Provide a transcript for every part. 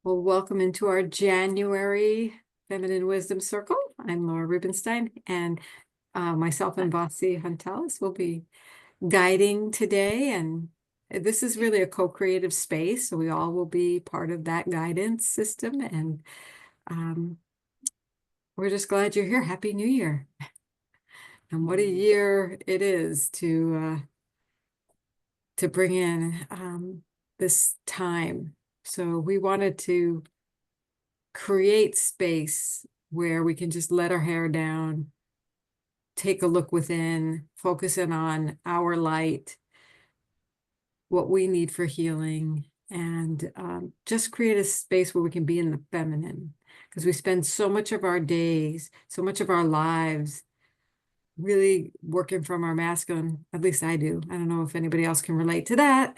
Well, welcome into our January Feminine Wisdom Circle. I'm Laura Rubenstein, and myself and Vasi Huntelis will be guiding today. And this is really a co-creative space, so we all will be part of that guidance system. And um, we're just glad you're here. Happy New Year. And what a year it is to bring in this time. So we wanted to create space where we can just let our hair down, take a look within, focus in on our light, what we need for healing, and just create a space where we can be in the feminine. Because we spend so much of our days, so much of our lives really working from our masculine. At least I do. I don't know if anybody else can relate to that.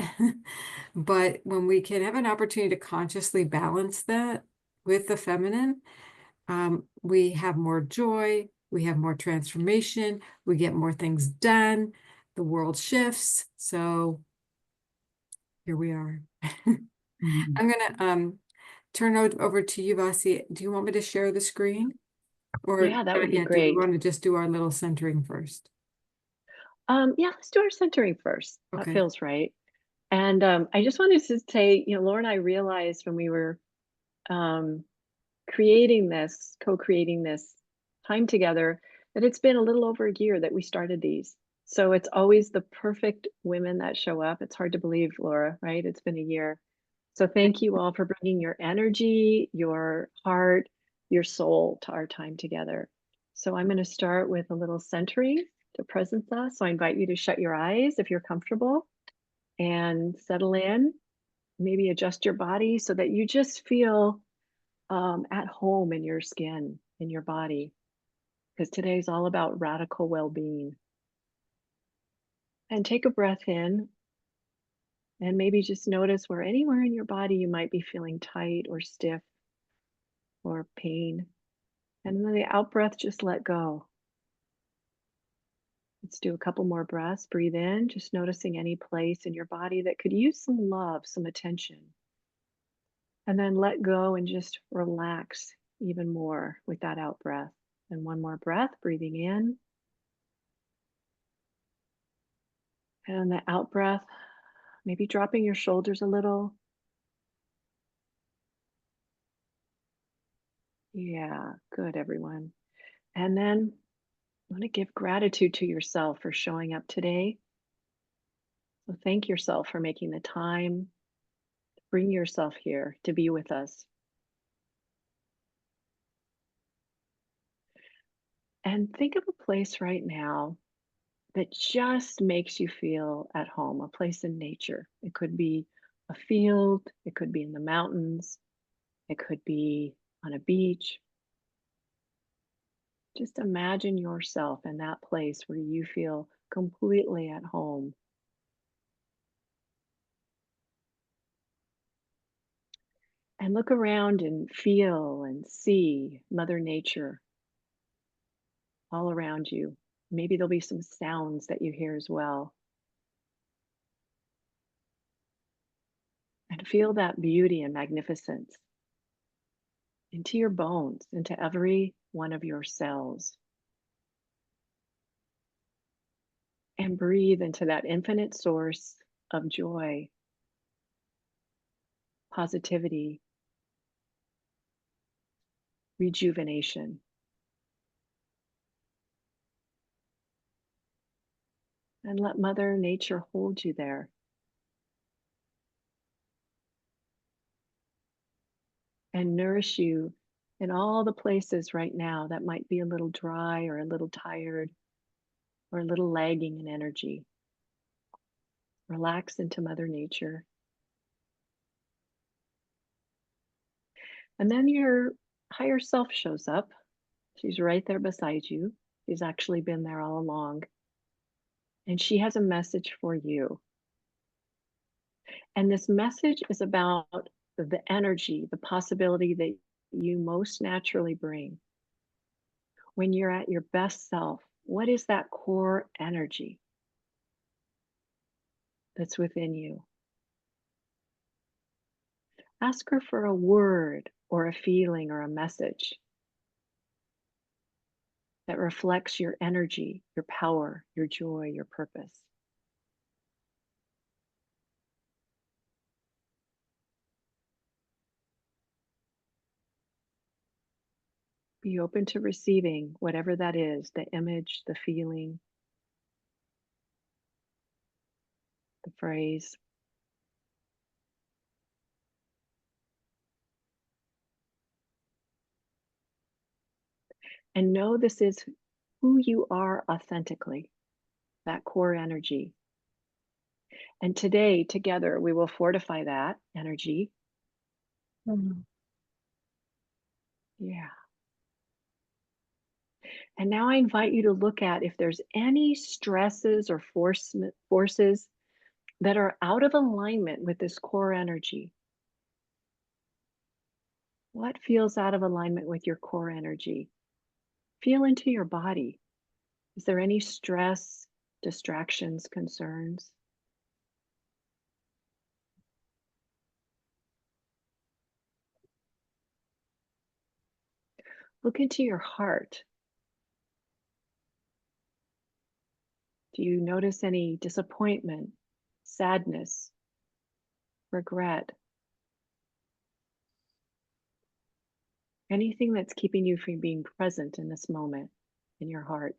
But when we can have an opportunity to consciously balance that with the feminine, we have more joy, we have more transformation, we get more things done, the world shifts. So here we are. Mhm. I'm gonna turn it over to you, Vasi. Do you want me to share the screen? Or Yeah, that would not be yet? Do we great. want to just do our little centering first? Yeah, let's do our centering first. That Okay. feels right. And I just wanted to say, Laura and I realized when we were um, creating this, co-creating this time together, that it's been a little over a year that we started these. So it's always the perfect women that show up. It's hard to believe, Laura, right? It's been a year. So thank you all for bringing your energy, your heart, your soul to our time together. So I'm going to start with a little centering to presence us. So I invite you to shut your eyes if you're comfortable and settle in. Maybe adjust your body so that you just feel at home in your skin, in your body, because today's all about radical well being. And take a breath in and maybe just notice where anywhere in your body you might be feeling tight or stiff or pain. And then the out breath, just let go. Let's do a couple more breaths. Breathe in, just noticing any place in your body that could use some love, some attention. And then let go and just relax even more with that out breath. And one more breath, breathing in. And the out breath, maybe dropping your shoulders a little. Yeah, good, everyone. And then I want to give gratitude to yourself for showing up today. So thank yourself for making the time. Bring yourself here to be with us. And think of a place right now that just makes you feel at home, a place in nature. It could be a field, it could be in the mountains, it could be on a beach. Just imagine yourself in that place where you feel completely at home. And look around and feel and see Mother Nature all around you. Maybe there'll be some sounds that you hear as well. And feel that beauty and magnificence into your bones, into every one of your cells. And breathe into that infinite source of joy, positivity, rejuvenation. And let Mother Nature hold you there. And nourish you in all the places right now that might be a little dry or a little tired or a little lagging in energy. Relax into Mother Nature. And then your higher self shows up. She's right there beside you. She's actually been there all along. And she has a message for you. And this message is about the energy, the possibility that you most naturally bring. When you're at your best self, what is that core energy that's within you? Ask her for a word or a feeling or a message that reflects your energy, your power, your joy, your purpose. Be open to receiving whatever that is, the image, the feeling, the phrase. And know this is who you are authentically, that core energy. And today, together, we will fortify that energy. Mhm. Yeah. And now I invite you to look at if there's any stresses or forces that are out of alignment with this core energy. What feels out of alignment with your core energy? Feel into your body. Is there any stress, distractions, concerns? Look into your heart. Do you notice any disappointment, sadness, regret? Anything that's keeping you from being present in this moment in your heart?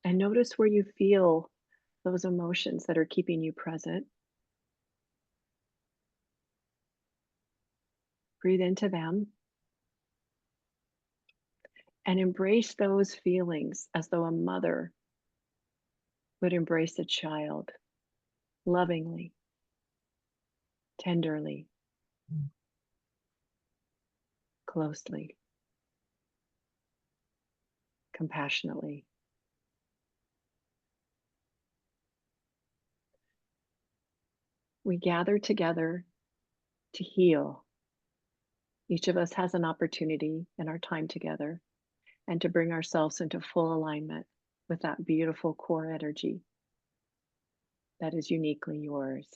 And notice where you feel those emotions that are keeping you present. Breathe into them and embrace those feelings as though a mother would embrace a child lovingly, tenderly, closely, compassionately. We gather together to heal. Each of us has an opportunity in our time together and to bring ourselves into full alignment with that beautiful core energy that is uniquely yours.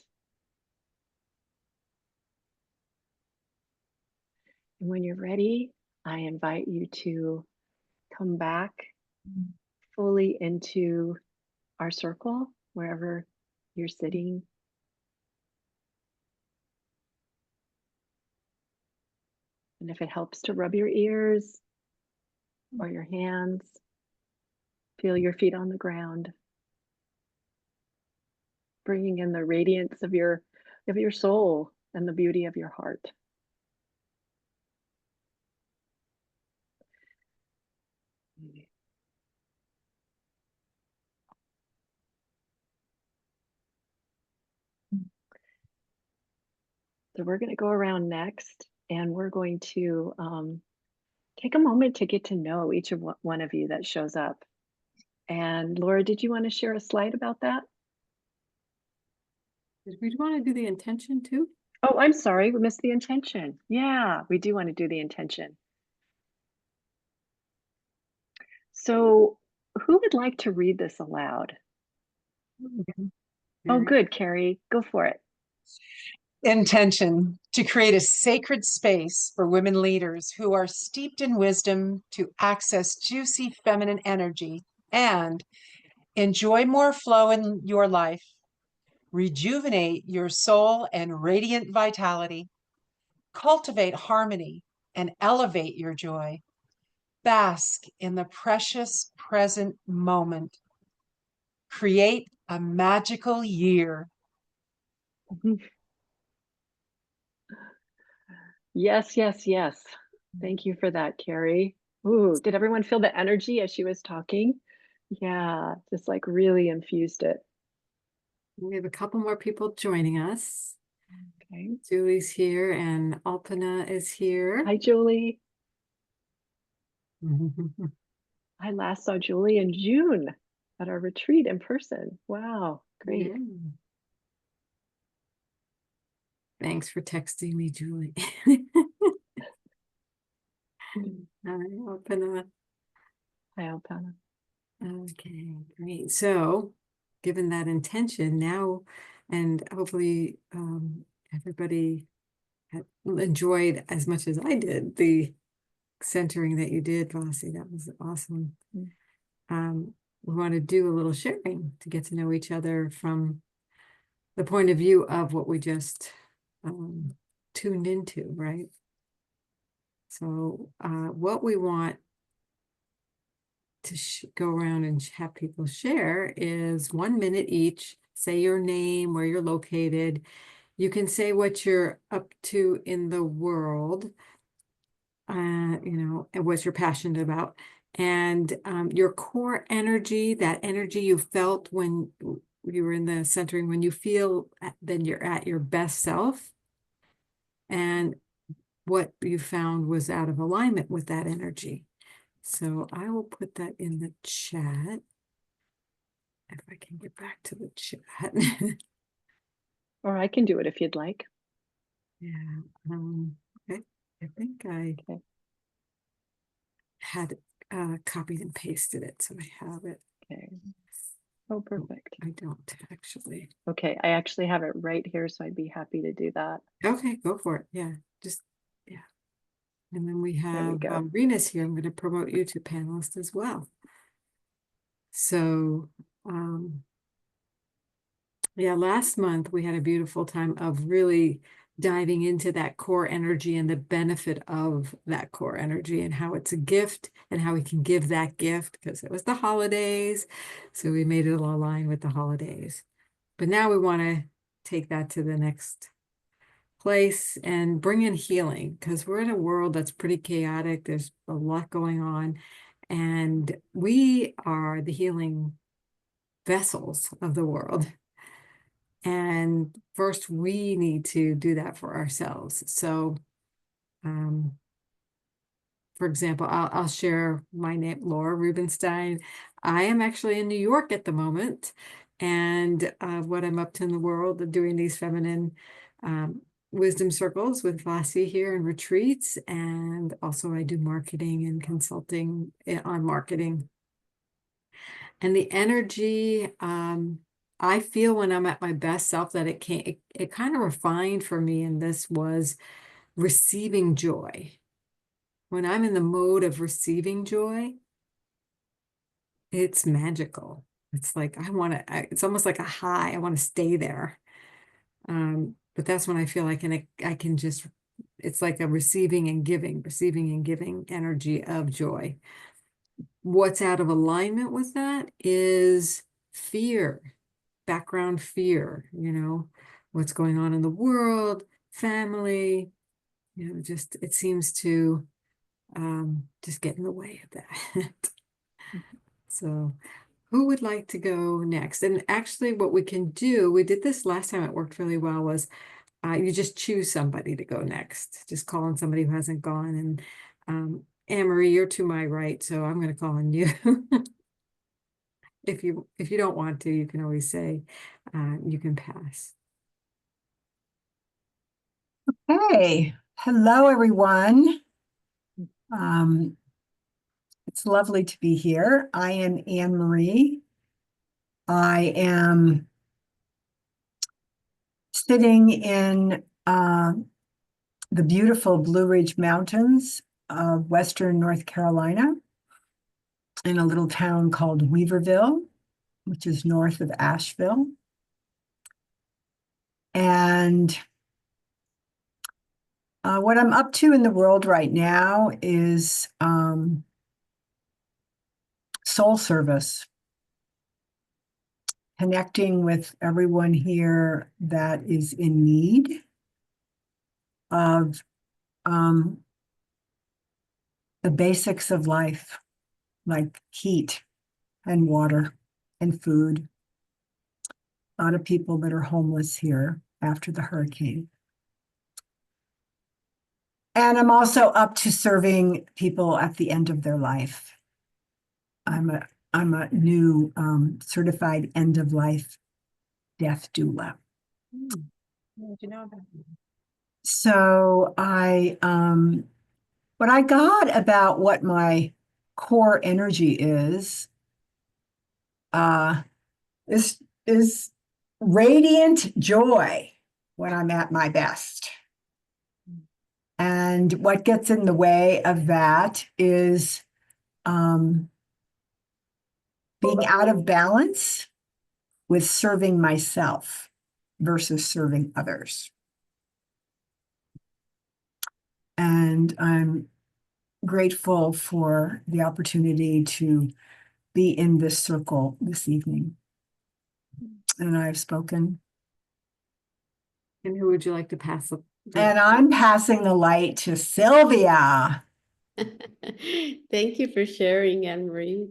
And when you're ready, I invite you to come back fully into our circle, wherever you're sitting. And if it helps to rub your ears or your hands, feel your feet on the ground, bringing in the radiance of your soul and the beauty of your heart. So we're going to go around next, and we're going to take a moment to get to know each of one of you that shows up. And Laura, did you want to share a slide about that? Did we want to do the intention too? Oh, I'm sorry, we missed the intention. Yeah, we do want to do the intention. So, who would like to read this aloud? Oh, Very good, Carrie, go for it. Intention to create a sacred space for women leaders who are steeped in wisdom to access juicy feminine energy and enjoy more flow in your life, rejuvenate your soul and radiant vitality, cultivate harmony and elevate your joy, bask in the precious present moment, create a magical year. Yes, yes, yes. Thank you for that, Carrie. Ooh, did everyone feel the energy as she was talking? Yeah, just like really infused it. We have a couple more people joining us. Okay. Julie's here and Alpana is here. Hi, Julie. I last saw Julie in June at our retreat in person. Wow, great. Yeah. Thanks for texting me, Julie. Hi, Alpana. Hi, Alpana. Okay, great. So given that intention now, and hopefully everybody had enjoyed as much as I did the centering that you did, Vasi. That was awesome. We want to do a little sharing to get to know each other from the point of view of what we just tuned into, right? So what we want to go around and have people share is 1 minute each. Say your name, where you're located. You can say what you're up to in the world, you know, and what you're passionate about. And your core energy, that energy you felt when you were in the centering, when you feel then you're at your best self, and what you found was out of alignment with that energy. So I will put that in the chat. If I can get back to the chat. Or I can do it if you'd like. Yeah. Okay. I think I Okay. had copied and pasted it, so I have it. Okay. Oh, perfect. I don't actually. Okay, I actually have it right here, so I'd be happy to do that. Okay, go for it. Yeah, just yeah. And then we have go. Rena's here. I'm going to promote you to panelist as well. So yeah, last month we had a beautiful time of really diving into that core energy and the benefit of that core energy and how it's a gift and how we can give that gift, because it was the holidays. So we made it all align with the holidays. But now we want to take that to the next place and bring in healing, because we're in a world that's pretty chaotic. There's a lot going on, and we are the healing vessels of the world. And first, we need to do that for ourselves. So, for example, I'll share my name, Laura Rubenstein. I am actually in New York at the moment, and what I'm up to in the world of doing these feminine wisdom circles with Vasi here and retreats. And also I do marketing and consulting on marketing. And the energy, I feel when I'm at my best self that it kind of refined for me. And this was receiving joy. When I'm in the mode of receiving joy, it's magical. It's like, it's almost like a high. I want to stay there. But that's when I feel like I can just, it's like a receiving and giving energy of joy. What's out of alignment with that is fear, background fear, you know, what's going on in the world, family, you know, just, it seems to just get in the way of that. So who would like to go next? And actually what we can do, we did this last time, it worked really well, was you just choose somebody to go next. Just call on somebody who hasn't gone. And Anne-Marie, you're to my right, so I'm going to call on you. If you don't want to, you can always say you can pass. Hey, hello everyone. It's lovely to be here. I am Anne-Marie. I am sitting in the beautiful Blue Ridge Mountains of Western North Carolina in a little town called Weaverville, which is north of Asheville. And what I'm up to in the world right now is soul service, connecting with everyone here that is in need of the basics of life, like heat and water and food. A lot of people that are homeless here after the hurricane. And I'm also up to serving people at the end of their life. I'm a new certified end of life death doula. Did you know that? So what I got about what my core energy is is radiant joy when I'm at my best. And what gets in the way of that is being out of balance with serving myself versus serving others. And I'm grateful for the opportunity to be in this circle this evening. And I've spoken. And who would you like to pass the And I'm passing the light to Sylvia. Thank you for sharing, Anne Marie.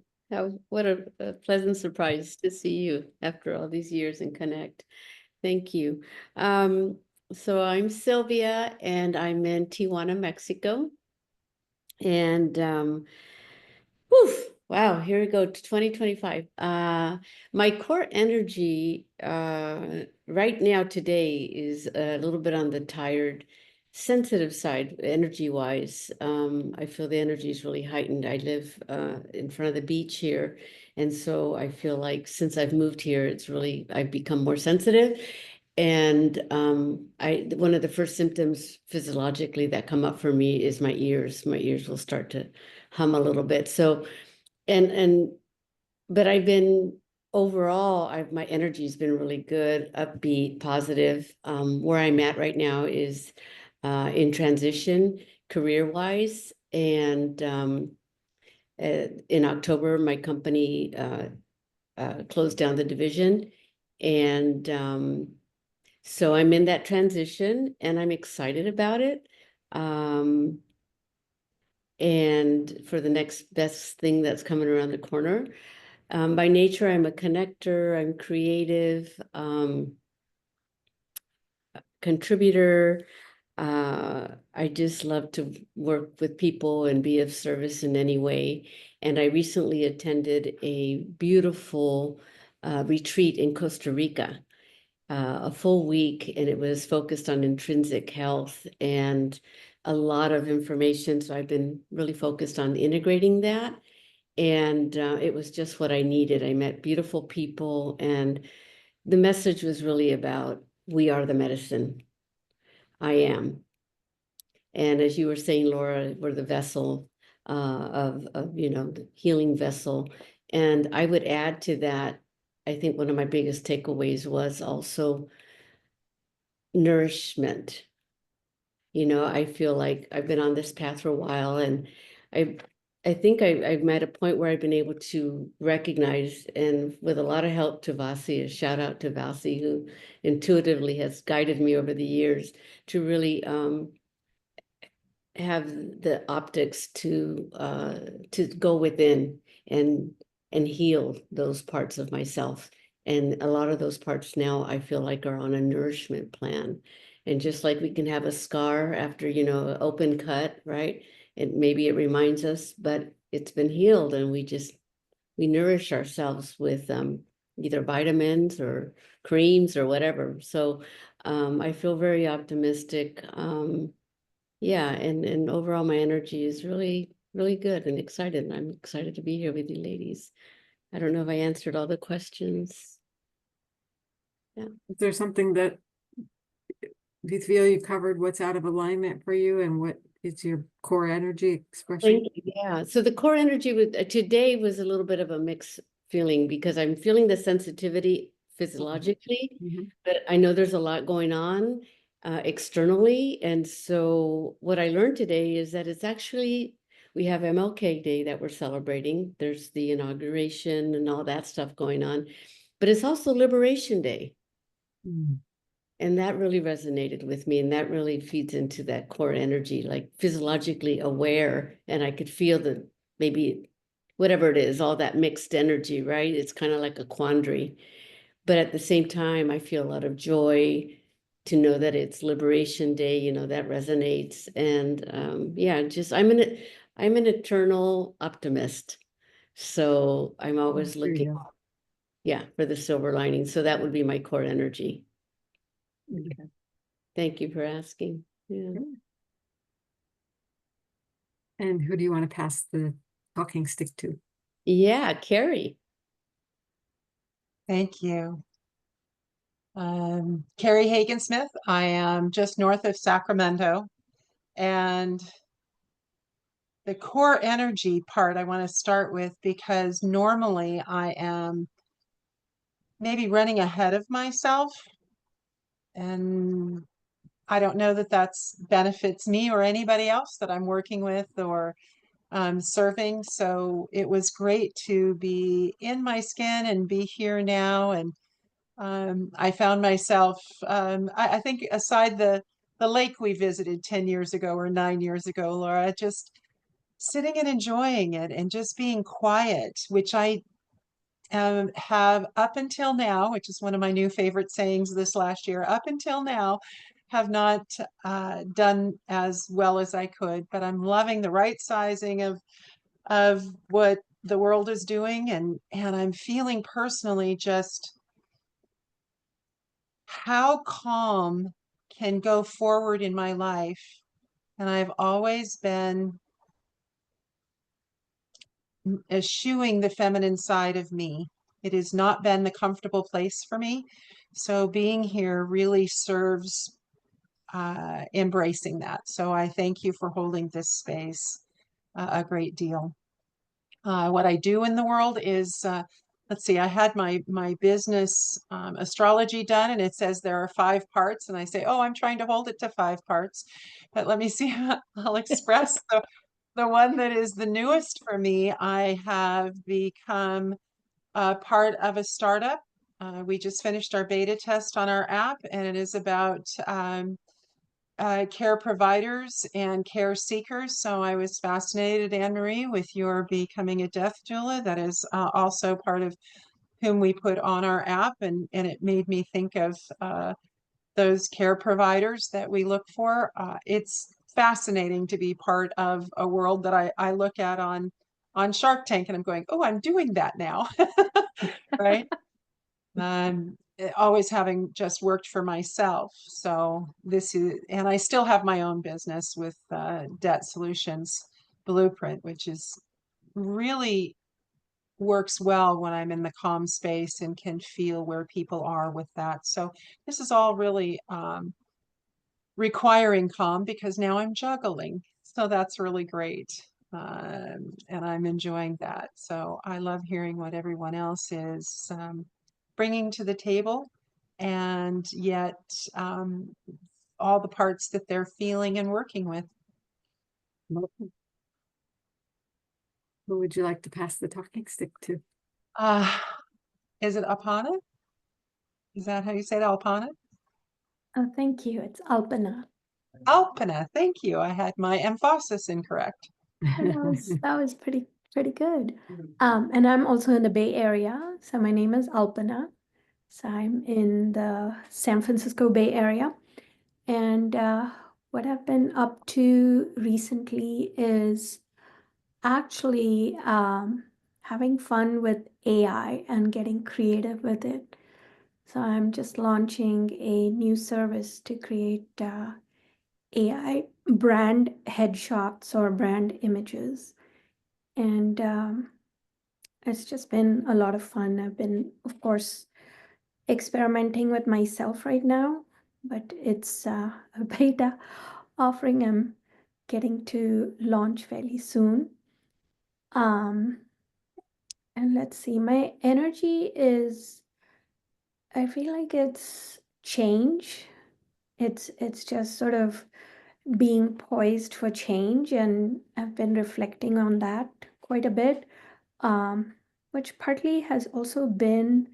What a pleasant surprise to see you after all these years and connect. Thank you. So I'm Sylvia, and I'm in Tijuana, Mexico. And whew, wow, here we go to 2025. My core energy right now today is a little bit on the tired, sensitive side, energy-wise. I feel the energy is really heightened. I live in front of the beach here, and so I feel like since I've moved here, I've become more sensitive. And one of the first symptoms physiologically that come up for me is my ears. My ears will start to hum a little bit. So, but I've been overall, my energy's been really good, upbeat, positive. Where I'm at right now is in transition career-wise. And in October, my company closed down the division. And so I'm in that transition and I'm excited about it. And for the next best thing that's coming around the corner. By nature, I'm a connector, I'm creative, contributor. I just love to work with people and be of service in any way. And I recently attended a beautiful retreat in Costa Rica, a full week, and it was focused on intrinsic health and a lot of information. So I've been really focused on integrating that. And it was just what I needed. I met beautiful people, and the message was really about, we are the medicine. I am. And as you were saying, Laura, we're the vessel of the healing vessel. And I would add to that, I think one of my biggest takeaways was also nourishment. I feel like I've been on this path for a while, and I think I'm at a point where I've been able to recognize, and with a lot of help to Vasi, a shout out to Vasi, who intuitively has guided me over the years to really have the optics to go within and heal those parts of myself. And a lot of those parts now I feel like are on a nourishment plan. And just like we can have a scar after, an open cut, right? And maybe it reminds us, but it's been healed, and we nourish ourselves with either vitamins or creams or whatever. So I feel very optimistic. Yeah, and overall my energy is really, really good and excited. And I'm excited to be here with you ladies. I don't know if I answered all the questions. Yeah. Is there something that you feel you covered what's out of alignment for you, and what is your core energy expression? Thank you. Yeah. So the core energy today was a little bit of a mixed feeling, because I'm feeling the sensitivity physiologically, but I know there's a lot going on externally. And so what I learned today is that it's actually, we have MLK Day that we're celebrating. There's the inauguration and all that stuff going on, but it's also Liberation Day. And that really resonated with me. And that really feeds into that core energy, like physiologically aware. And I could feel the, maybe whatever it is, all that mixed energy, right? It's kind of like a quandary. But at the same time, I feel a lot of joy to know that it's Liberation Day, that resonates. And yeah, just I'm an eternal optimist. So I'm always looking, yeah, for the silver lining. So that would be my core energy. Okay. Thank you for asking. Yeah. And who do you want to pass the talking stick to? Yeah, Carrie. Thank you. Carrie Hagen-Smith. I am just north of Sacramento. And the core energy part I want to start with, because normally I am maybe running ahead of myself. And I don't know that that's benefits me or anybody else that I'm working with or serving. So it was great to be in my skin and be here now. And I found myself, I think aside the lake we visited 10 years ago or 9 years ago, Laura, just sitting and enjoying it and just being quiet, which I have up until now, which is one of my new favorite sayings this last year, up until now, have not done as well as I could, but I'm loving the right sizing of what the world is doing, and I'm feeling personally just how calm can go forward in my life. And I've always been eschewing the feminine side of me. It has not been the comfortable place for me. So being here really serves embracing that. So I thank you for holding this space a great deal. What I do in the world is, let's see, I had my business astrology done, and it says there are 5 parts. And I say, oh, I'm trying to hold it to 5 parts. But let me see, I'll express the one that is the newest for me. I have become part of a startup. We just finished our beta test on our app, and it is about care providers and care seekers. So I was fascinated, Anne-Marie, with your becoming a death doula. That is also part of whom we put on our app, and it made me think of those care providers that we look for. It's fascinating to be part of a world that I look at on Shark Tank, and I'm going, oh, I'm doing that now, right? Always having just worked for myself. So this is, and I still have my own business with Debt Solutions Blueprint, which is really works well when I'm in the calm space and can feel where people are with that. So this is all really requiring calm because now I'm juggling. So that's really great. And I'm enjoying that. So I love hearing what everyone else is bringing to the table, and yet all the parts that they're feeling and working with. Who would you like to pass the talking stick to? Is it Alpana? Is that how you say it, Alpana? Oh, thank you. It's Alpana. Alpana, thank you. I had my emphasis incorrect. That was pretty good. And I'm also in the Bay Area. So my name is Alpana. So I'm in the San Francisco Bay Area. And what I've been up to recently is actually having fun with AI and getting creative with it. So I'm just launching a new service to create AI brand headshots or brand images. And it's just been a lot of fun. I've been, of course, experimenting with myself right now, but it's a beta offering I'm getting to launch fairly soon. And let's see, my energy is, I feel like it's change. It's just sort of being poised for change, and I've been reflecting on that quite a bit, which partly has also been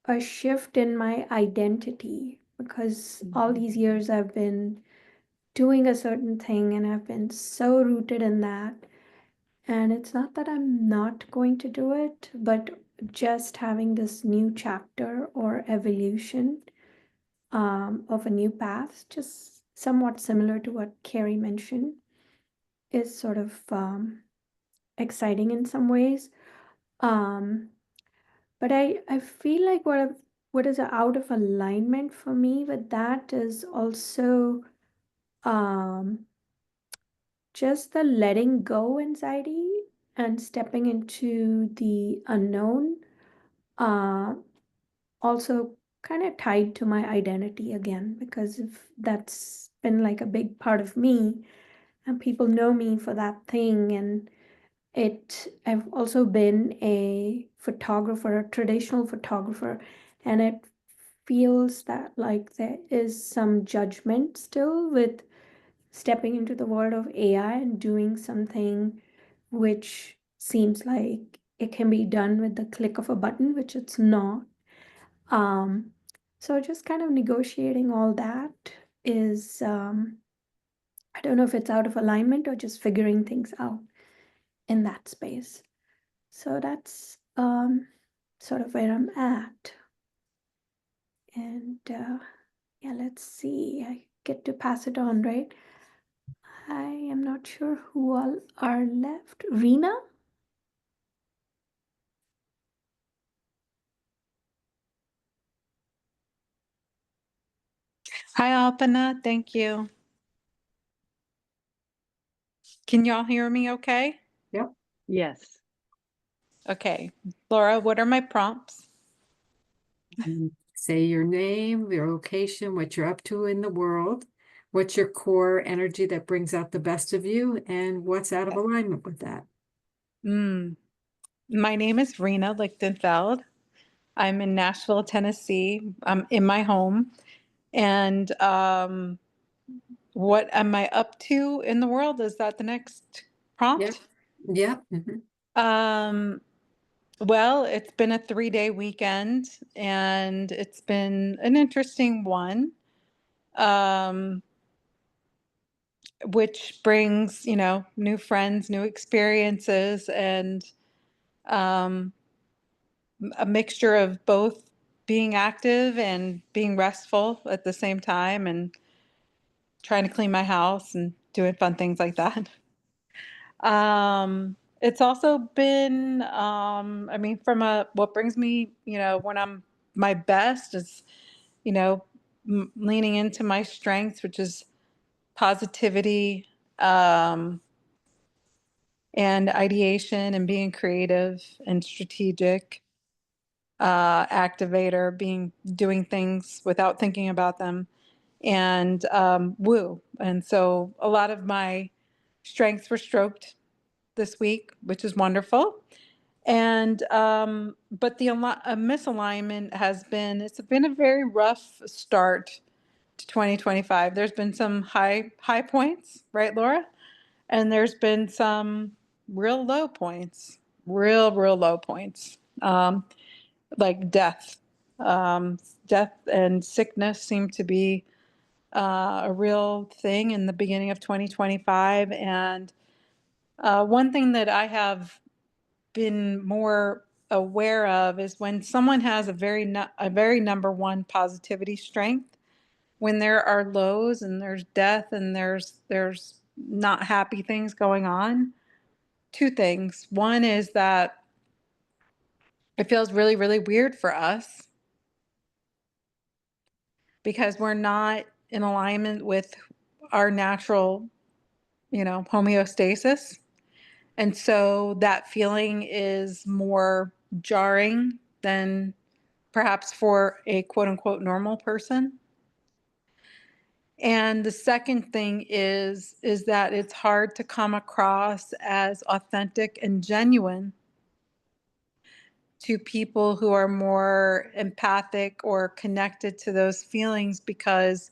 a shift in my identity because all these years I've been doing a certain thing and I've been so rooted in that. And it's not that I'm not going to do it, but just having this new chapter or evolution of a new path, just somewhat similar to what Carrie mentioned, is sort of exciting in some ways. But I feel like what is out of alignment for me with that is also um, just the letting go anxiety and stepping into the unknown. Also kind of tied to my identity again, because if that's been like a big part of me and people know me for that thing. And I've also been a photographer, a traditional photographer, and it feels that like there is some judgment still with stepping into the world of AI and doing something which seems like it can be done with the click of a button, which it's not. Um, so just kind of negotiating all that is, I don't know if it's out of alignment or just figuring things out in that space. So that's sort of where I'm at. And yeah, let's see. I get to pass it on, right? I am not sure who all are left. Rena? Hi, Alpana. Thank you. Can y'all hear me okay? Yep. Yes. Okay. Laura, what are my prompts? Say your name, your location, what you're up to in the world, what's your core energy that brings out the best of you, and what's out of alignment with that. My name is Rena Lichtenfeld. I'm in Nashville, Tennessee. I'm in my home. And what am I up to in the world? Is that the next Yep. prompt? Yep. Well, it's been a 3-day weekend and it's been an interesting one. Which brings, new friends, new experiences, and um, a mixture of both being active and being restful at the same time, and trying to clean my house and doing fun things like that. It's also been, what brings me, when I'm my best is, leaning into my strengths, which is positivity, and ideation and being creative and strategic, activator, doing things without thinking about them, and woo. And so a lot of my strengths were stroked this week, which is wonderful. And but the misalignment it's been a very rough start to 2025. There's been some high points, right, Laura? And there's been some real low points, real low points, like death. Death and sickness seem to be a real thing in the beginning of 2025. And one thing that I have been more aware of is when someone has a very number one positivity strength, when there are lows and there's death and there's not happy things going on. Two things. One is that it feels really, really weird for us because we're not in alignment with our natural, homeostasis. And so that feeling is more jarring than perhaps for a quote unquote normal person. And the second thing is that it's hard to come across as authentic and genuine to people who are more empathic or connected to those feelings, because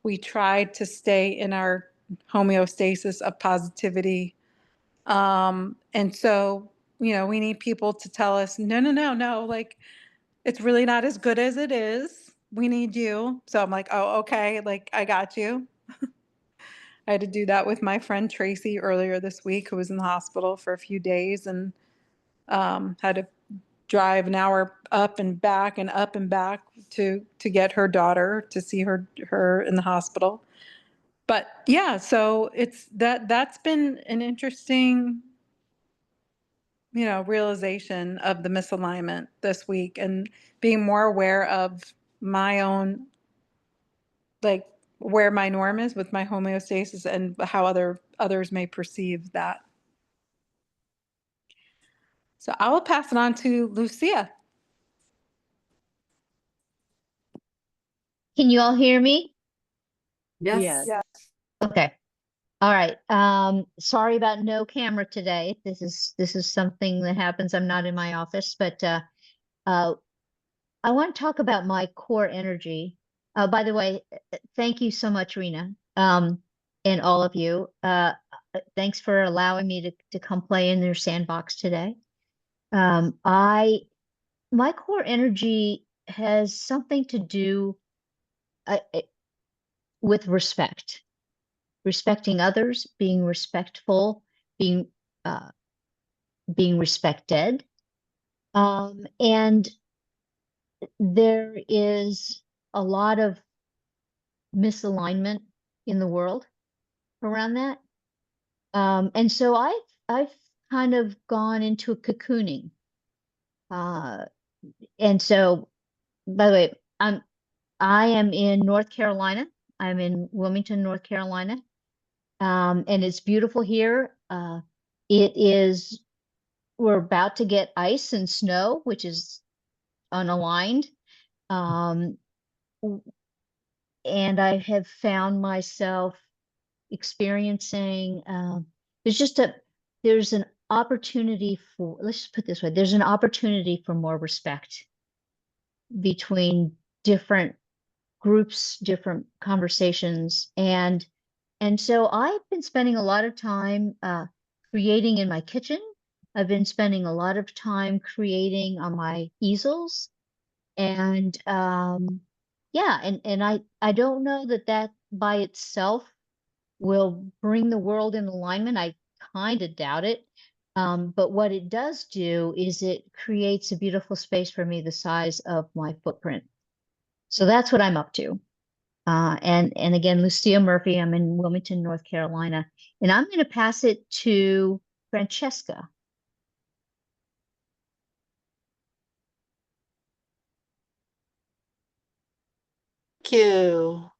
we try to stay in our homeostasis of positivity. And so, we need people to tell us, no, like, it's really not as good as it is. We need you. So I'm like, oh, okay, like, I got you. I had to do that with my friend Tracy earlier this week, who was in the hospital for a few days, and had to drive an hour up and back to get her daughter to see her in the hospital. But yeah, so that's been an interesting, realization of the misalignment this week, and being more aware of my own, like, where my norm is with my homeostasis and how others may perceive that. So I will pass it on to Lucia. Can you all hear me? Yes. Yes. Okay. All right. Sorry about no camera today. This is something that happens. I'm not in my office, but I want to talk about my core energy. By the way, thank you so much, Rena, and all of you. Thanks for allowing me to come play in your sandbox today. My core energy has something to do with respect, respecting others, being respectful, being being respected. And there is a lot of misalignment in the world around that. And so I've kind of gone into a cocooning. And so, by the way, I am in North Carolina. I'm in Wilmington, North Carolina. And it's beautiful here. We're about to get ice and snow, which is unaligned. Um, and I have found myself experiencing, there's an opportunity for, let's just put it this way, there's an opportunity for more respect between different groups, different conversations. And so I've been spending a lot of time creating in my kitchen. I've been spending a lot of time creating on my easels. And yeah, and I don't know that by itself will bring the world in alignment. I kind of doubt it. But what it does do is it creates a beautiful space for me the size of my footprint. So that's what I'm up to. And again, Lucia Murphy, I'm in Wilmington, North Carolina, and I'm going to pass it to Francesca. Thank you.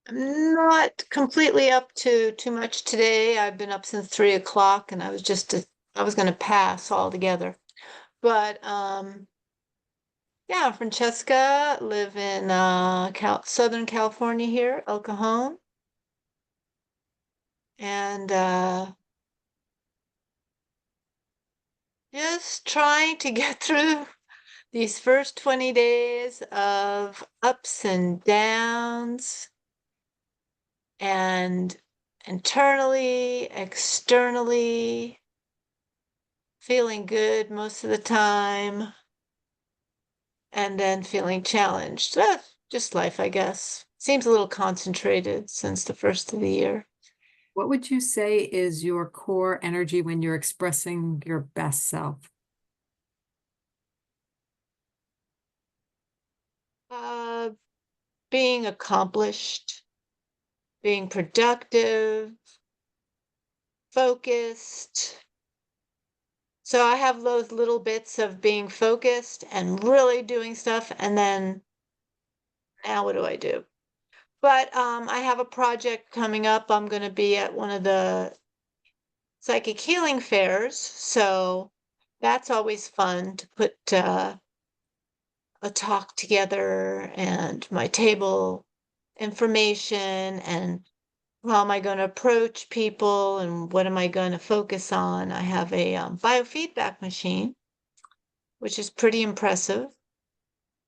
I'm not completely up to too much today. I've been up since 3 o'clock and I was going to pass altogether. But yeah, Francesca, live in Southern California here, El Cajon. And just trying to get through these first 20 days of ups and downs, and internally, externally, feeling good most of the time, and then feeling challenged. Just life, I guess. Seems a little concentrated since the first of the year. What would you say is your core energy when you're expressing your best self? Being accomplished, being productive, focused. So I have those little bits of being focused and really doing stuff, and then now what do I do? But I have a project coming up. I'm going to be at one of the psychic healing fairs, so that's always fun to put a talk together and my table information and how am I going to approach people and what am I going to focus on. I have a biofeedback machine, which is pretty impressive.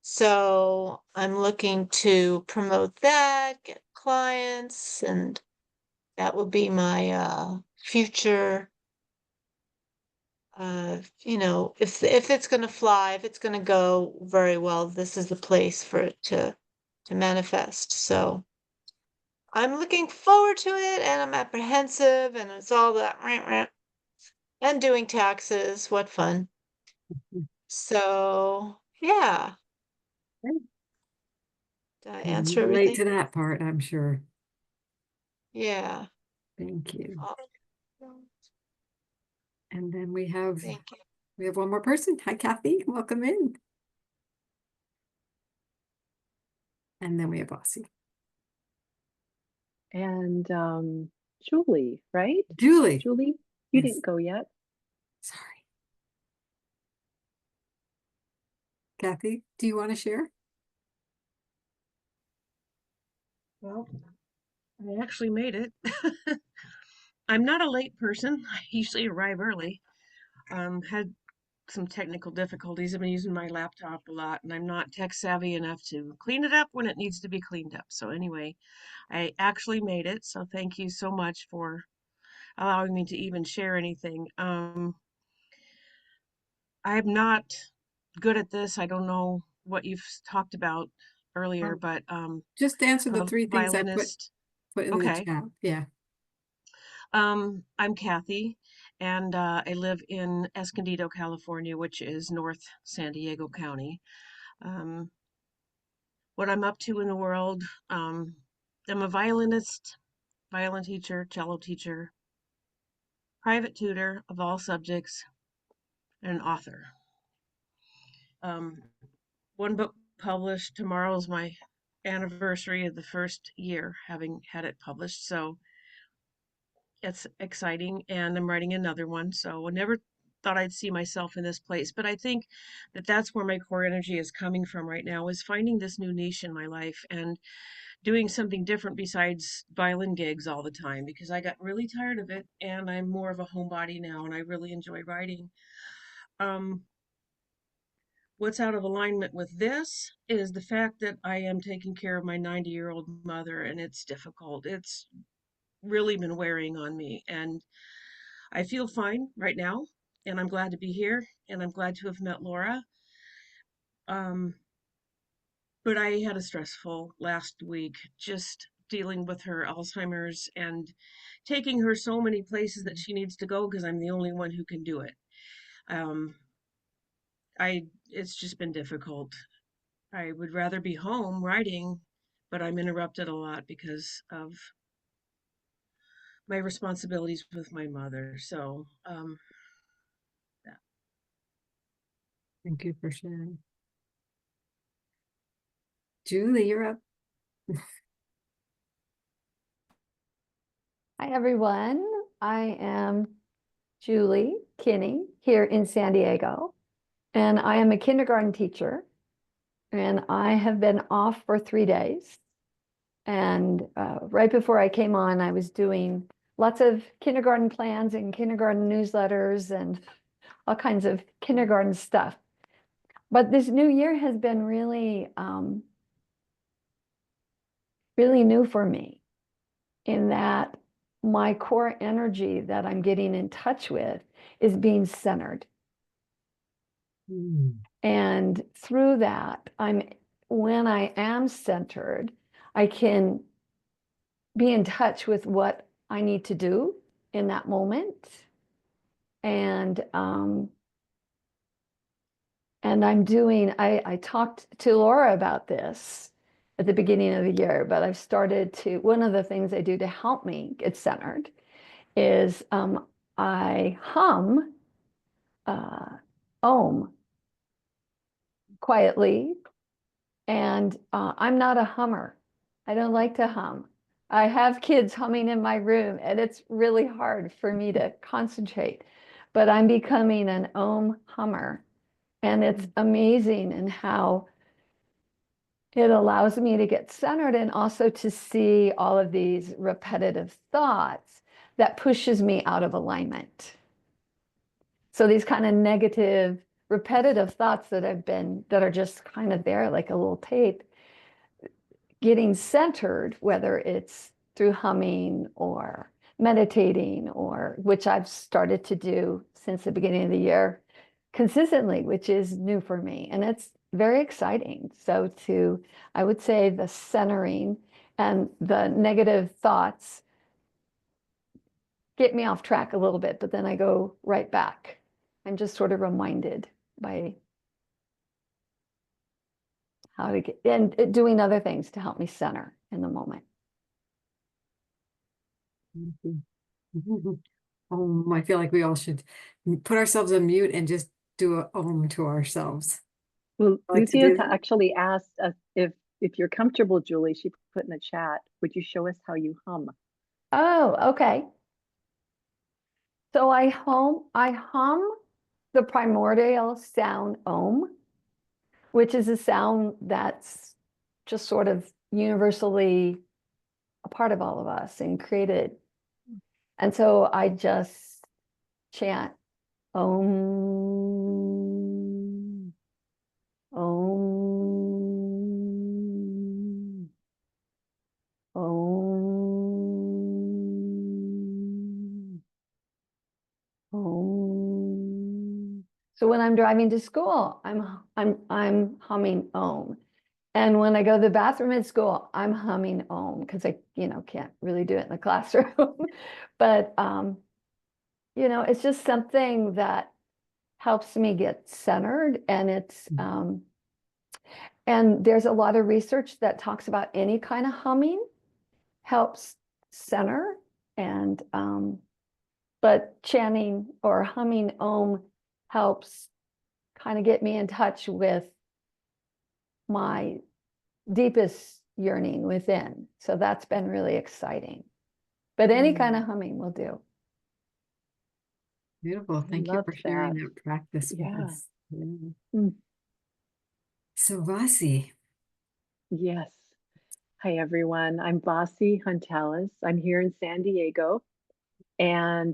So I'm looking to promote that, get clients, and that will be my future. If it's going to fly, if it's going to go very well, this is the place for it to manifest. So I'm looking forward to it, and I'm apprehensive, and it's all that and doing taxes. What fun! So yeah. Did I answer Relate everything? to that part, I'm sure. Yeah. Thank you. Oh, And then we have thank you. one more person. Hi, Kathy. Welcome in. And then we have Bossy. And Julie, right? Julie. Julie, you Yes. didn't go yet. Sorry. Kathy, do you want to share? Well, I actually made it. I'm not a late person. I usually arrive early. Had some technical difficulties. I've been using my laptop a lot, and I'm not tech savvy enough to clean it up when it needs to be cleaned up. So anyway, I actually made it. So thank you so much for allowing me to even share anything. I'm not good at this. I don't know what you've talked about earlier, but Just answer the a three things I violinist. put in the Okay. chat. Yeah. I'm Kathy, and I live in Escondido, California, which is North San Diego County. What I'm up to in the world, I'm a violinist, violin teacher, cello teacher, private tutor of all subjects, and an author. One book published. Tomorrow is my anniversary of the first year having had it published, so it's exciting. And I'm writing another one, so I never thought I'd see myself in this place, but I think that that's where my core energy is coming from right now, is finding this new niche in my life and doing something different besides violin gigs all the time, because I got really tired of it, and I'm more of a homebody now, and I really enjoy writing. What's out of alignment with this is the fact that I am taking care of my 90-year-old mother, and it's difficult. It's really been wearing on me, and I feel fine right now, and I'm glad to be here, and I'm glad to have met Laura. Um, but I had a stressful last week, just dealing with her Alzheimer's and taking her so many places that she needs to go because I'm the only one who can do it. Um, it's just been difficult. I would rather be home writing, but I'm interrupted a lot because of my responsibilities with my mother. So, yeah. Thank you for sharing. Julie, you're up. Hi, everyone. I am Julie Kinney here in San Diego, and I am a kindergarten teacher, and I have been off for 3 days. And right before I came on, I was doing lots of kindergarten plans and kindergarten newsletters and all kinds of kindergarten stuff. But this new year has been really, really new for me, in that my core energy that I'm getting in touch with is being centered. And through that, when I am centered, I can be in touch with what I need to do in that moment. And I talked to Laura about this at the beginning of the year, but I've started to, one of the things I do to help me get centered is I hum Om quietly, and I'm not a hummer. I don't like to hum. I have kids humming in my room, and it's really hard for me to concentrate, but I'm becoming an Om hummer, and it's amazing in how it allows me to get centered and also to see all of these repetitive thoughts that pushes me out of alignment. So these kind of negative, repetitive thoughts that are just kind of there like a little tape, getting centered, whether it's through humming or meditating, or which I've started to do since the beginning of the year consistently, which is new for me. And it's very exciting. So I would say the centering and the negative thoughts get me off track a little bit, but then I go right back. I'm just sort of reminded by how to get, and doing other things to help me center in the moment. I feel like we all should put ourselves on mute and just do a om to ourselves. Well, Like to Lucia do that? actually asked us if you're comfortable, Julie, she put in the chat, would you show us how you hum? Oh, okay. So I hum the primordial sound Om, which is a sound that's just sort of universally a part of all of us and created. And so I just chant Om, Om, Om, Om. So when I'm driving to school, I'm humming Om. And when I go to the bathroom at school, I'm humming Om because I, can't really do it in the classroom. But it's just something that helps me get centered, and it's and there's a lot of research that talks about any kind of humming helps center, and but chanting or humming Om helps kind of get me in touch with my deepest yearning within. So that's been really exciting. But any kind of humming will do. Beautiful. Thank you Love for sharing that. that practice with Yeah. us. Yeah. Mm. So Vasi, Yes. Hi, everyone. I'm Vasi Huntalis. I'm here in San Diego. And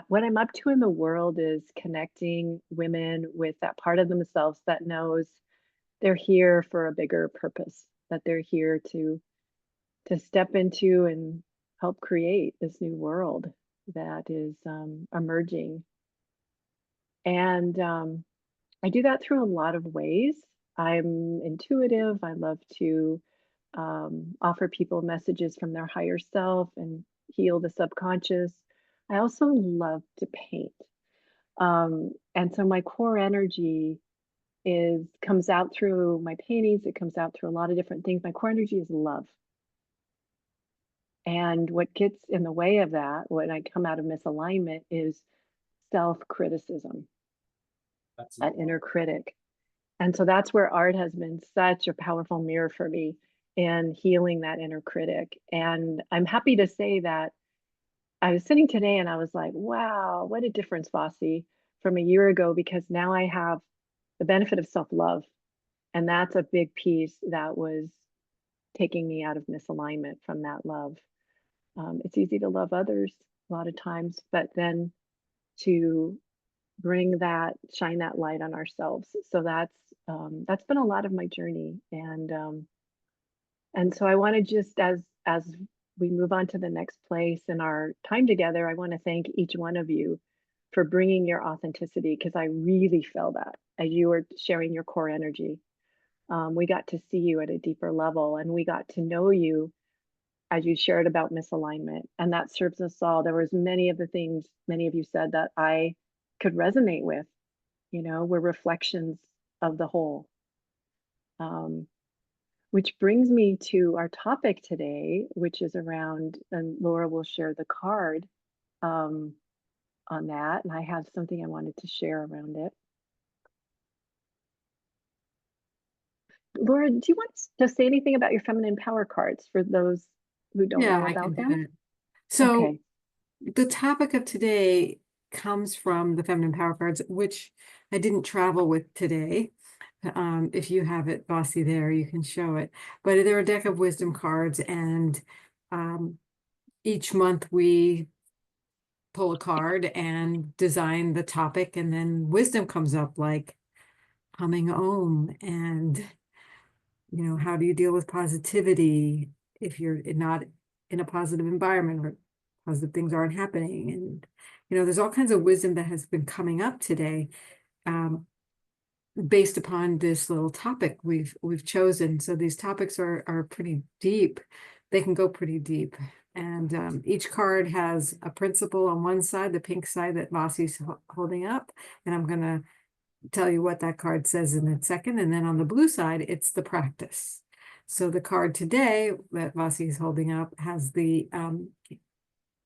what I'm up to in the world is connecting women with that part of themselves that knows they're here for a bigger purpose, that they're here to step into and help create this new world that is emerging. And I do that through a lot of ways. I'm intuitive. I love to offer people messages from their higher self and heal the subconscious. I also love to paint. And so my core energy comes out through my paintings. It comes out through a lot of different things. My core energy is love. And what gets in the way of that when I come out of misalignment is self-criticism, that inner critic. And so that's where art has been such a powerful mirror for me in healing that inner critic. And I'm happy to say that I was sitting today and I was like, wow, what a difference, Vasi, from a year ago, because now I have the benefit of self-love. And that's a big piece that was taking me out of misalignment from that love. It's easy to love others a lot of times, but then to shine that light on ourselves. So that's been a lot of my journey, and so I want to just as we move on to the next place in our time together, I want to thank each one of you for bringing your authenticity, because I really feel that as you were sharing your core energy. We got to see you at a deeper level, and we got to know you as you shared about misalignment, and that serves us all. There was many of the things many of you said that I could resonate with. We're reflections of the whole. Which brings me to our topic today, which is around, and Laura will share the card on that, and I have something I wanted to share around it. Laura, do you want to say anything about your feminine power cards for those who don't yeah, know I can about do them? that. So Okay. the topic of today comes from the feminine power cards, which I didn't travel with today. If you have it, Vasi, there, you can show it. But they're a deck of wisdom cards, and each month we pull a card and design the topic, and then wisdom comes up, like humming Om, and how do you deal with positivity if you're not in a positive environment, or positive things aren't happening. And there's all kinds of wisdom that has been coming up today, based upon this little topic we've chosen. So these topics are pretty deep. They can go pretty deep. And each card has a principle on one side, the pink side that Vasi's holding up. And I'm going to tell you what that card says in a second. And then on the blue side, it's the practice. So the card today that Vasi is holding up has the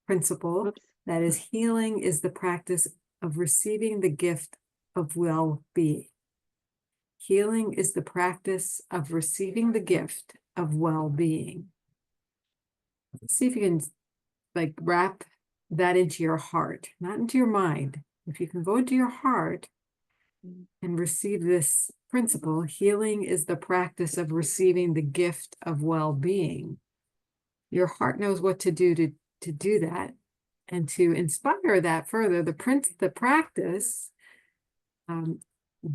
principle. Whoops. That is, healing is the practice of receiving the gift of well-being. Healing is the practice of receiving the gift of well-being. See if you can wrap that into your heart, not into your mind. If you can go into your heart and receive this principle, healing is the practice of receiving the gift of well-being. your heart knows what to do to do that. And to inspire that further, the practice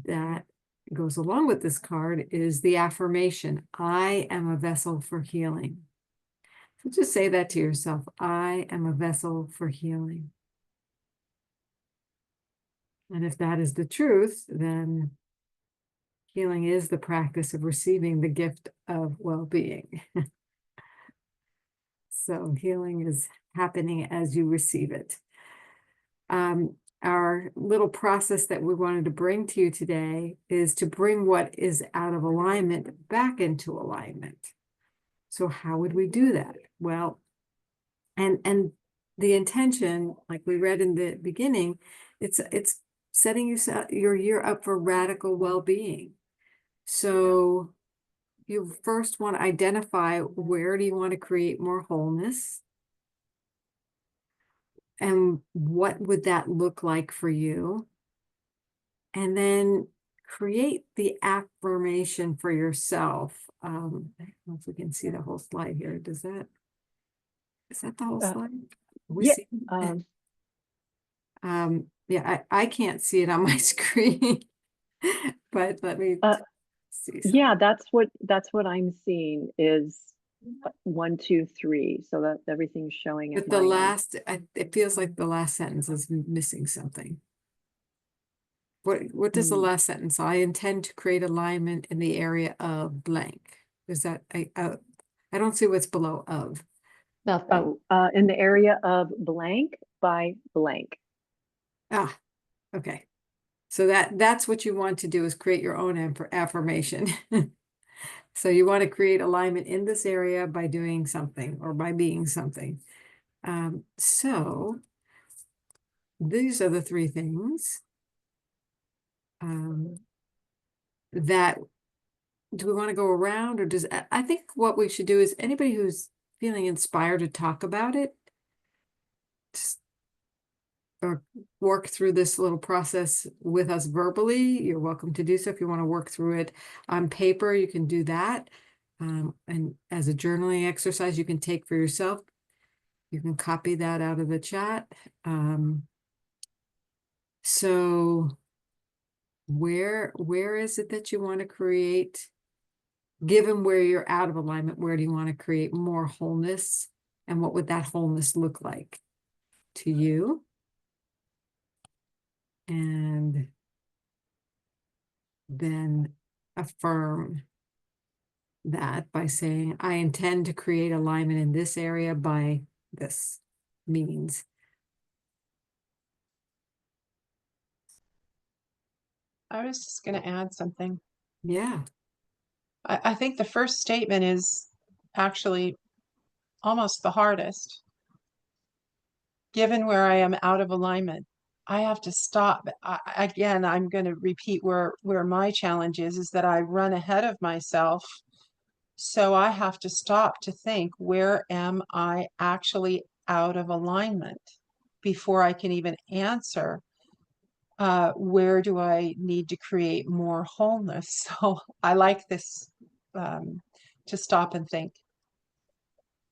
that goes along with this card is the affirmation, I am a vessel for healing. So just say that to yourself, I am a vessel for healing. And if that is the truth, then healing is the practice of receiving the gift of well-being. So healing is happening as you receive it. Our little process that we wanted to bring to you today is to bring what is out of alignment back into alignment. So how would we do that? Well, and the intention, like we read in the beginning, it's setting your year up for radical well-being. So you first want to identify, where do you want to create more wholeness? And what would that look like for you? And then create the affirmation for yourself. I don't know if we can see the whole slide here. Is that the whole slide? Yeah. Yeah, I can't see it on my screen, but let me see. Yeah, that's what I'm seeing is 1, 2, 3. So that everything's showing But at the my end. last, it feels like the last sentence is missing something. What does the last sentence? I intend to create alignment in the area of blank. Is that I don't see what's below of. Oh, in the area of blank by blank. Ah, okay. So that's what you want to do, is create your own affirmation. So you want to create alignment in this area by doing something or by being something. So these are the 3 things that, do we want to go around, or I think what we should do is, anybody who's feeling inspired to talk about it, or work through this little process with us verbally, you're welcome to do so. If you want to work through it on paper, you can do that. And as a journaling exercise you can take for yourself, you can copy that out of the chat. So where is it that you want to create, given where you're out of alignment, where do you want to create more wholeness? And what would that wholeness look like to you? And then affirm that by saying, I intend to create alignment in this area by this means. I was just going to add something. Yeah. I think the first statement is actually almost the hardest. Given where I am out of alignment, I have to stop. Again, I'm going to repeat where my challenge is that I run ahead of myself. So I have to stop to think, where am I actually out of alignment, before I can even answer, where do I need to create more wholeness? So I like this, to stop and think.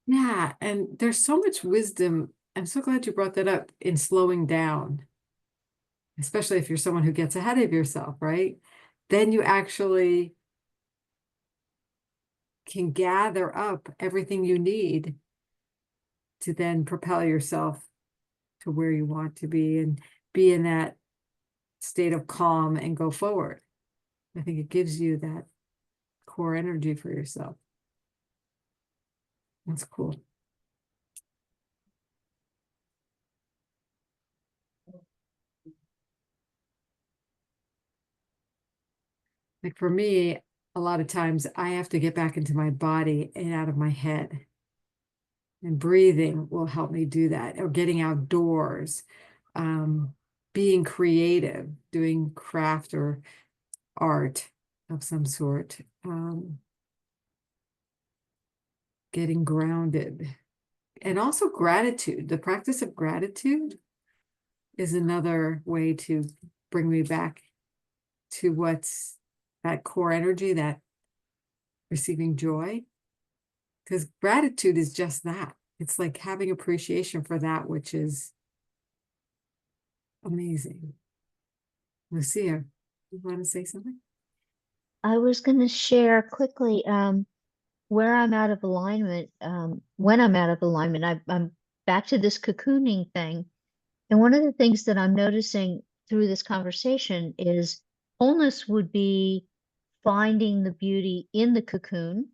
Yeah. And there's so much wisdom. I'm so glad you brought that up, in slowing down, especially if you're someone who gets ahead of yourself, right? Then you actually can gather up everything you need to then propel yourself to where you want to be, and be in that state of calm and go forward. I think it gives you that core energy for yourself. That's cool. Like for me, a lot of times I have to get back into my body and out of my head. And breathing will help me do that, or getting outdoors, being creative, doing craft or art of some sort, getting grounded. And also gratitude. The practice of gratitude is another way to bring me back to what's that core energy, that receiving joy. Because gratitude is just that. It's like having appreciation for that, which is amazing. Lucia, you want to say something? I was going to share quickly where I'm out of alignment. When I'm out of alignment, I'm back to this cocooning thing. And one of the things that I'm noticing through this conversation is wholeness would be finding the beauty in the cocoon.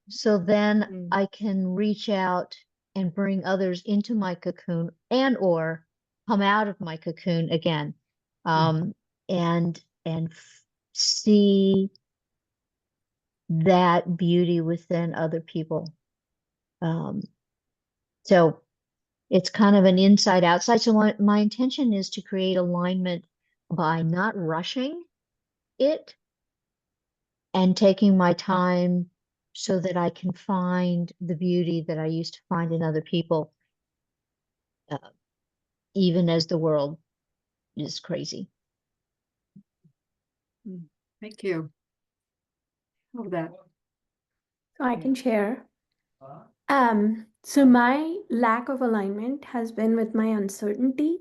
So then I can reach out and bring others into my cocoon and or come out of my cocoon again. And see that beauty within other people. So it's kind of an inside outside. So my intention is to create alignment by not rushing it and taking my time so that I can find the beauty that I used to find in other people, even as the world is crazy. Thank you. Love that. So I can share. So my lack of alignment has been with my uncertainty.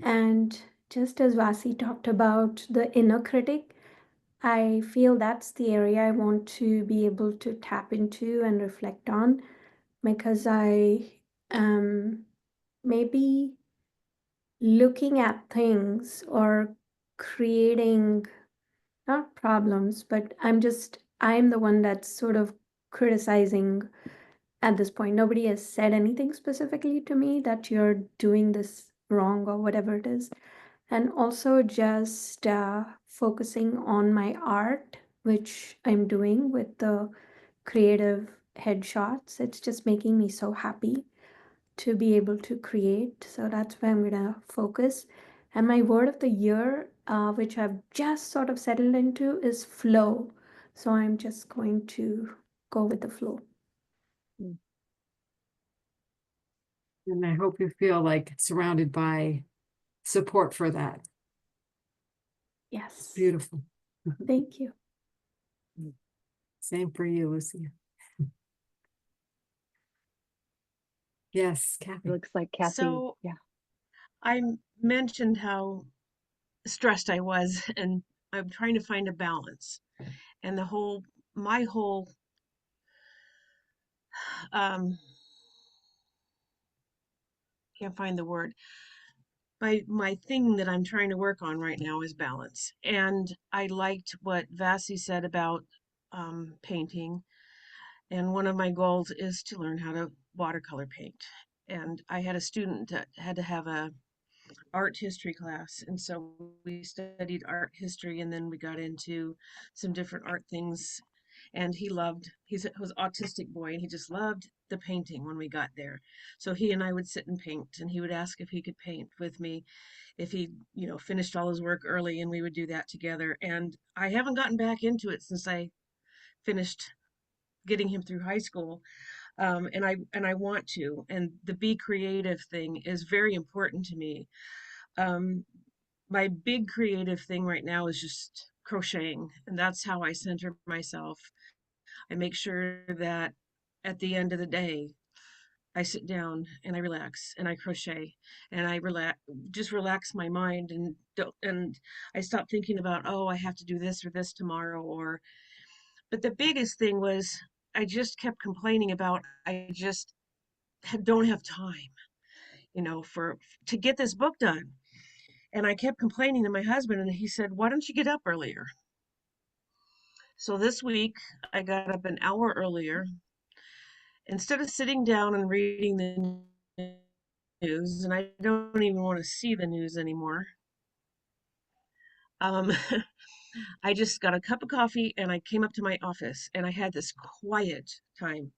And just as Vasi talked about the inner critic, I feel that's the area I want to be able to tap into and reflect on, because I am maybe looking at things or creating not problems, but I'm the one that's sort of criticizing at this point. Nobody has said anything specifically to me that you're doing this wrong or whatever it is. And also just focusing on my art, which I'm doing with the creative headshots. It's just making me so happy to be able to create. So that's where I'm going to focus. And my word of the year, which I've just sort of settled into, is flow. So I'm just going to go with the flow. And I hope you feel like surrounded by support for that. Yes. Beautiful. Thank you. Same for you, Lucia. Yes, It Kathy. looks like Kathy. So Yeah. I mentioned how stressed I was, and I'm trying to find a balance. And my whole, can't find the word. My thing that I'm trying to work on right now is balance. And I liked what Vasi said about painting. And one of my goals is to learn how to watercolor paint. And I had a student that had to have a art history class, and so we studied art history, and then we got into some different art things. And he was autistic boy, and he just loved the painting when we got there. So he and I would sit and paint, and he would ask if he could paint with me if he finished all his work early, and we would do that together. And I haven't gotten back into it since I finished getting him through high school. And I want to, and the be creative thing is very important to me. My big creative thing right now is just crocheting, and that's how I center myself. I make sure that at the end of the day, I sit down and I relax and I crochet and I relax my mind, and I stop thinking about, oh, I have to do this or this tomorrow. But the biggest thing was I just kept complaining about I just don't have time, to get this book done. And I kept complaining to my husband, and he said, "Why don't you get up earlier?" So this week, I got up an hour earlier. Instead of sitting down and reading the news, and I don't even want to see the news anymore, um, I just got a cup of coffee and I came up to my office, and I had this quiet time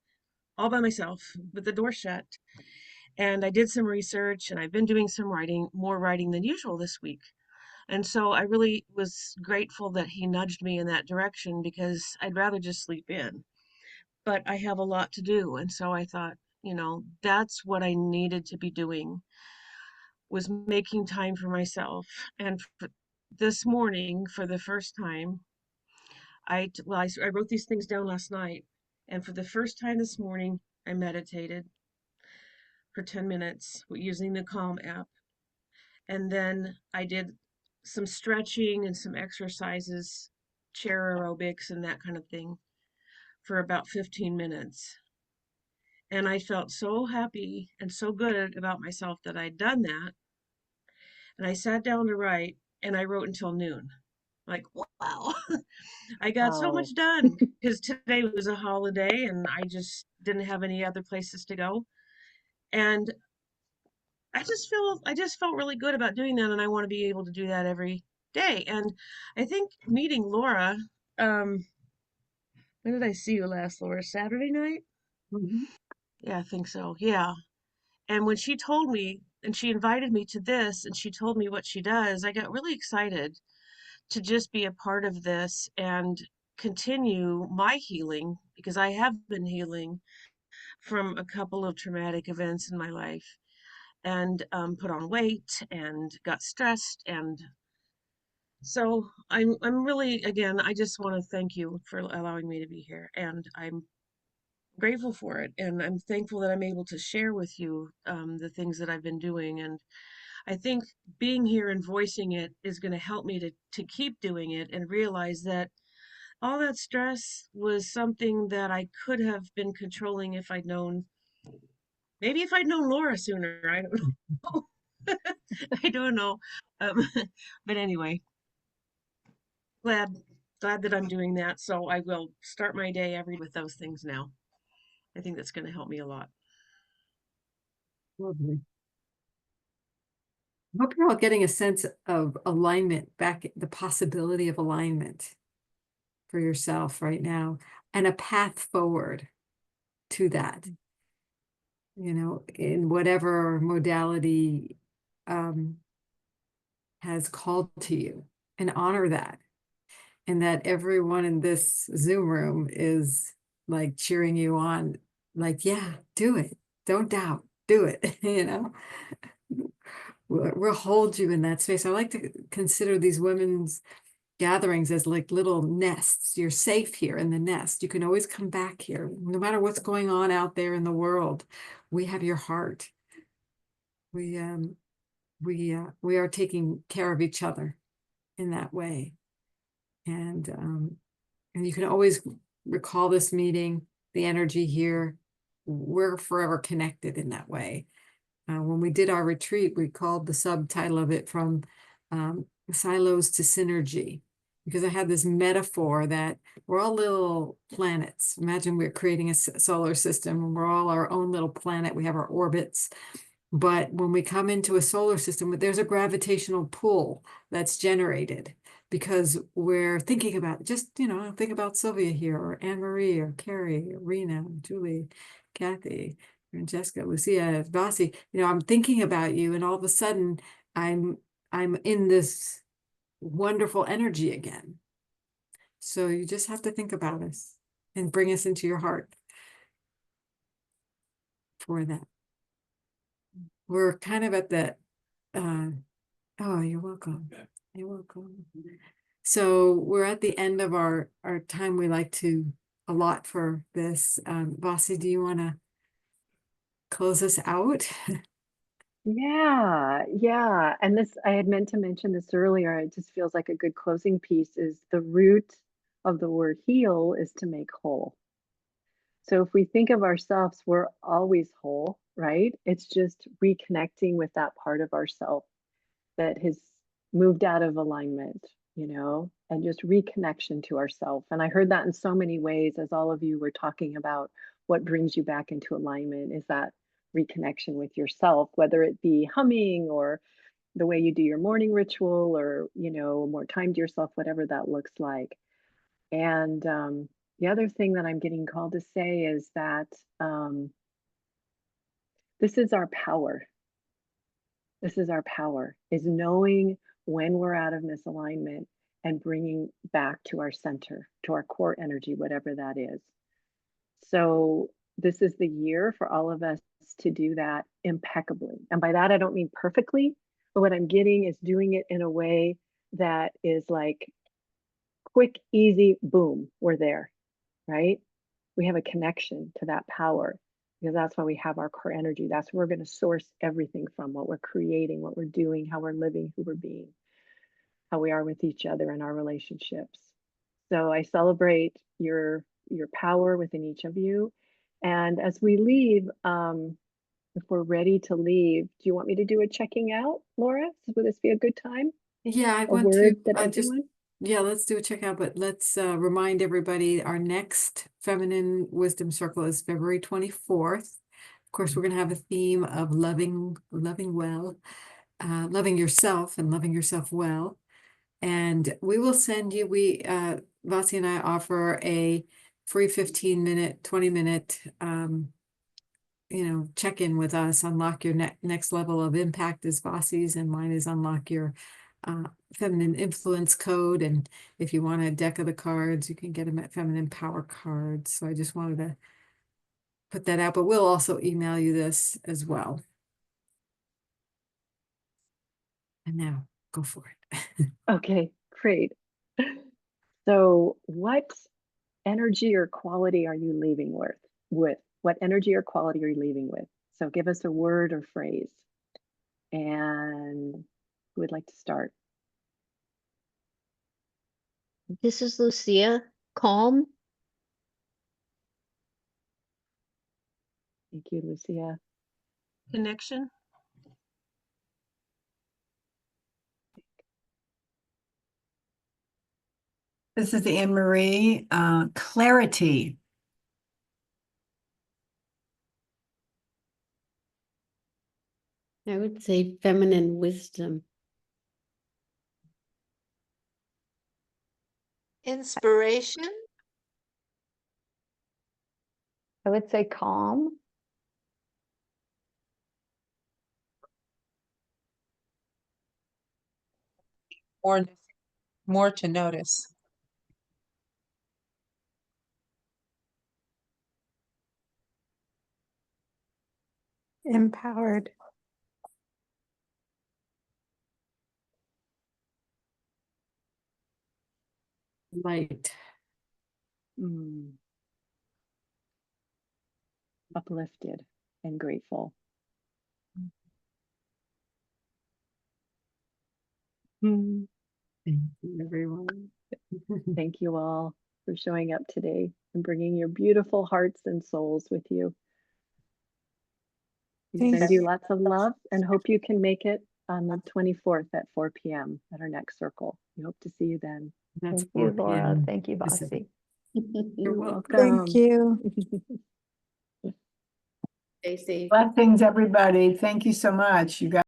all by myself with the door shut. And I did some research, and I've been doing some writing, more writing than usual this week. And so I really was grateful that he nudged me in that direction, because I'd rather just sleep in. But I have a lot to do. And so I thought, that's what I needed to be doing, was making time for myself. And this morning, for the first time, I wrote these things down last night. And for the first time this morning, I meditated for 10 minutes using the Calm app. And then I did some stretching and some exercises, chair aerobics and that kind of thing for about 15 minutes. And I felt so happy and so good about myself that I'd done that. And I sat down to write, and I wrote until noon. Like, wow, I got so much done because today was a holiday and I just didn't have any other places to go. And I just felt really good about doing that, and I want to be able to do that every day. And I think meeting Laura, when did I see you last, Laura? Saturday night? Mhm. Yeah, I think so. Yeah. And when she told me, and she invited me to this, and she told me what she does, I got really excited to just be a part of this and continue my healing because I have been healing from a couple of traumatic events in my life and put on weight and got stressed. And so I'm really, again, I just want to thank you for allowing me to be here, and I'm grateful for it, and I'm thankful that I'm able to share with you the things that I've been doing. And I think being here and voicing it is going to help me to keep doing it and realize that all that stress was something that I could have been controlling if I'd known, maybe if I'd known Laura sooner. I don't know. I don't know. Um, but anyway, glad glad that I'm doing that. So I will start my day every with those things now. I think that's going to help me a lot. Lovely. I hope you're all getting a sense of alignment back, the possibility of alignment for yourself right now, and a path forward to that, in whatever modality has called to you, and honor that. And that everyone in this Zoom room is like cheering you on, like, yeah, do it. Don't doubt, do it, We'll hold you in that space. I like to consider these women's gatherings as like little nests. You're safe here in the nest. You can always come back here, no matter what's going on out there in the world. We have your heart. We are taking care of each other in that way, and you can always recall this meeting, the energy here. We're forever connected in that way. When we did our retreat, we called the subtitle of it from silos to synergy, because I had this metaphor that we're all little planets. Imagine we're creating a solar system and we're all our own little planet. We have our orbits. But when we come into a solar system, there's a gravitational pull that's generated because we're thinking about, just, think about Sylvia here, or Anne Marie, or Carrie, or Rena, Julie, Kathy, Francesca, Lucia, Vasi. I'm thinking about you, and all of a sudden I'm in this wonderful energy again. So you just have to think about us and bring us into your heart for that. We're kind of at the oh, you're welcome. You're welcome. So we're at the end of our time we like to allot for this. Vasi, do you want to close us out? Yeah. And this, I had meant to mention this earlier. It just feels like a good closing piece is the root of the word heal is to make whole. So if we think of ourselves, we're always whole, right? It's just reconnecting with that part of ourself that has moved out of alignment, and just reconnection to ourself. And I heard that in so many ways as all of you were talking about what brings you back into alignment is that reconnection with yourself, whether it be humming or the way you do your morning ritual or, more time to yourself, whatever that looks like. And the other thing that I'm getting called to say is that this is our power. This is our power, is knowing when we're out of misalignment and bringing back to our center, to our core energy, whatever that is. So this is the year for all of us to do that impeccably. And by that, I don't mean perfectly, but what I'm getting is doing it in a way that is like quick, easy, boom, we're there, right? we have a connection to that power, because that's why we have our core energy. That's where we're going to source everything from, what we're creating, what we're doing, how we're living, who we're being, how we are with each other in our relationships. So I celebrate your power within each of you. And as we leave, if we're ready to leave, do you want me to do a checking out, Laura? Would this be a good time? Yeah, I A want to word that just, everyone? yeah, let's do a checkout, but let's remind everybody our next Feminine Wisdom Circle is February 24th. Of course, we're going to have a theme of loving well, loving yourself and loving yourself well. And we will send you, Vasi and I offer a free 15-minute, 20-minute, check-in with us, unlock your next level of impact is Vasi's, and mine is unlock your feminine influence code. And if you want a deck of the cards, you can get them at Feminine Power Cards. So I just wanted to put that out, but we'll also email you this as well. And now go for it. Okay, great. So what energy or quality are you leaving with? What energy or quality are you leaving with? So give us a word or phrase. And who would like to start? This is Lucia. Calm. Thank you, Lucia. Connection. This is Anne Marie. Clarity. I would say feminine wisdom. Inspiration. I would say calm. More to notice. Empowered. Light. Uplifted and grateful. Thank you, everyone. Thank you all for showing up today and bringing your beautiful hearts and souls with you. We Thank send you. you lots of love and hope you can make it on the 24th at 4 p.m. at our next circle. We hope to see you then. That's Thank you, 4 Laura. p.m. Thank you, Pacific. Vasi. You're welcome. Thank you. Stay safe. Blessings, everybody. Thank you so much. You guys.